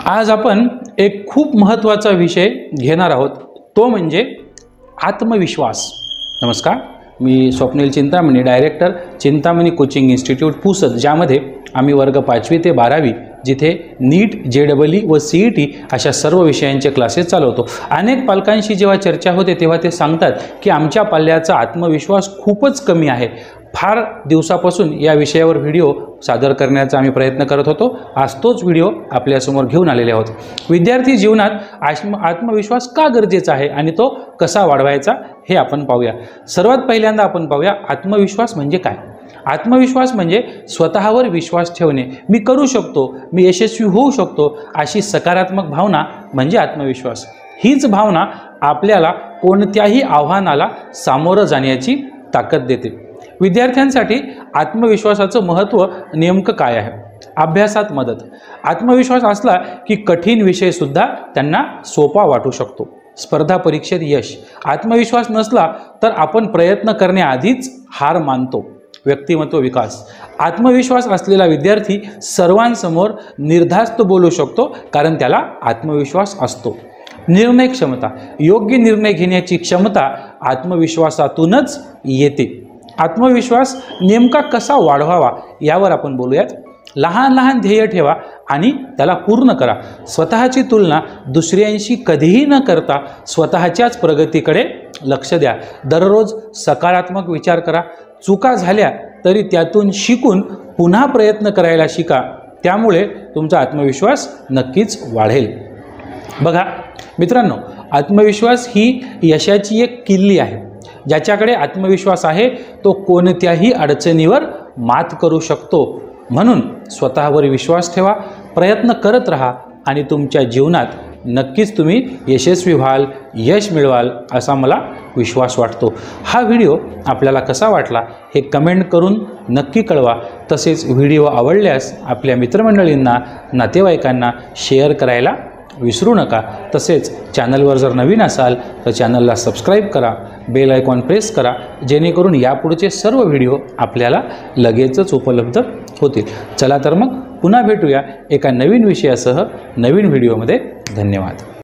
आज आपण एक खूप महत्त्वाचा विषय घेणार आहोत, तो म्हणजे आत्मविश्वास। नमस्कार, मी Swapnil Chintamani, director Chintamani coaching institute Pusad, ज्यामध्ये आम्ही वर्ग 5वी ते 12वी जिथे नीट, JEE व CET अशा सर्व विषयांचे क्लासेस चालवतो। अनेक पालकांशी जेव्हा चर्चा होते तेव्हा ते सांगतात की आमच्या पाल्याचा आत्मविश्वास खूपच कमी आहे। फार दिवसापासून या विषयावर व्हिडिओ सादर करण्याचा आम्ही प्रयत्न करत होतो। आज तोच व्हिडिओ आपल्यासमोर घेऊन आलेले आहोत। विद्यार्थी जीवनात आत्मविश्वास का गरजेचा आहे आणि तो कसा वाढवायचा हे आपण पाहूया। सर्वात पहिल्यांदा आपण पाहूया आत्मविश्वास म्हणजे काय। आत्मविश्वास म्हणजे स्वतःवर विश्वास ठेवणे, मी करू शकतो, मी यशस्वी होऊ शकतो अशी सकारात्मक भावना म्हणजे आत्मविश्वास। हीच भावना आपल्याला कोणत्याही आव्हानाला सामोरं जाण्याची ताकद देते। विद्यार्थ्यांसाठी आत्मविश्वासाचं महत्त्व नेमकं काय आहे? अभ्यासात मदत। आत्मविश्वास असला की कठीण विषय सुद्धा त्यांना सोपा वाटू शकतो। स्पर्धा परीक्षेत यश। आत्मविश्वास नसला तर आपण प्रयत्न करण्याआधीच हार मानतो। व्यक्तिमत्व विकास। आत्मविश्वास असलेला विद्यार्थी सर्वांसमोर निर्धास्त बोलू शकतो, कारण त्याला आत्मविश्वास असतो। निर्णय क्षमता। योग्य निर्णय घेण्याची क्षमता आत्मविश्वासातूनच येते। आत्मविश्वास नेमका कसा वाढवावा यावर आपण बोलूयात। लहान लहान ध्येय ठेवा आणि त्याला पूर्ण करा। स्वतःची तुलना दुसऱ्यांशी कधीही न करता स्वतःच्याच प्रगतीकडे लक्ष द्या। दररोज सकारात्मक विचार करा। चुका झाल्या तरी त्यातून शिकून पुन्हा प्रयत्न करायला शिका, त्यामुळे तुमचा आत्मविश्वास नक्कीच वाढेल। बघा मित्रांनो, आत्मविश्वास ही यशाची एक किल्ली आहे। ज्याच्याकडे आत्मविश्वास आहे तो कोणत्याही अडचणीवर मात करू शकतो। म्हणून स्वतःवर विश्वास ठेवा, प्रयत्न करत राहा आणि तुमच्या जीवनात नक्कीच तुम्ही यशस्वी व्हाल, यश मिळवाल असा मला विश्वास वाटतो। हा व्हिडिओ आपल्याला कसा वाटला हे कमेंट करून नक्की कळवा। तसेच व्हिडिओ आवडल्यास आपल्या मित्रमंडळींना, नातेवाईकांना शेअर करायला विसरू नका। तसेच चॅनलवर जर नवीन असाल तर चॅनलला सबस्क्राईब करा, बेल आयकॉन प्रेस करा, जेणेकरून यापुढचे सर्व व्हिडिओ आपल्याला लगेचच उपलब्ध होतील। चला तर मग पुन्हा भेटूया एका नवीन विषयासह नवीन व्हिडिओमध्ये। धन्यवाद।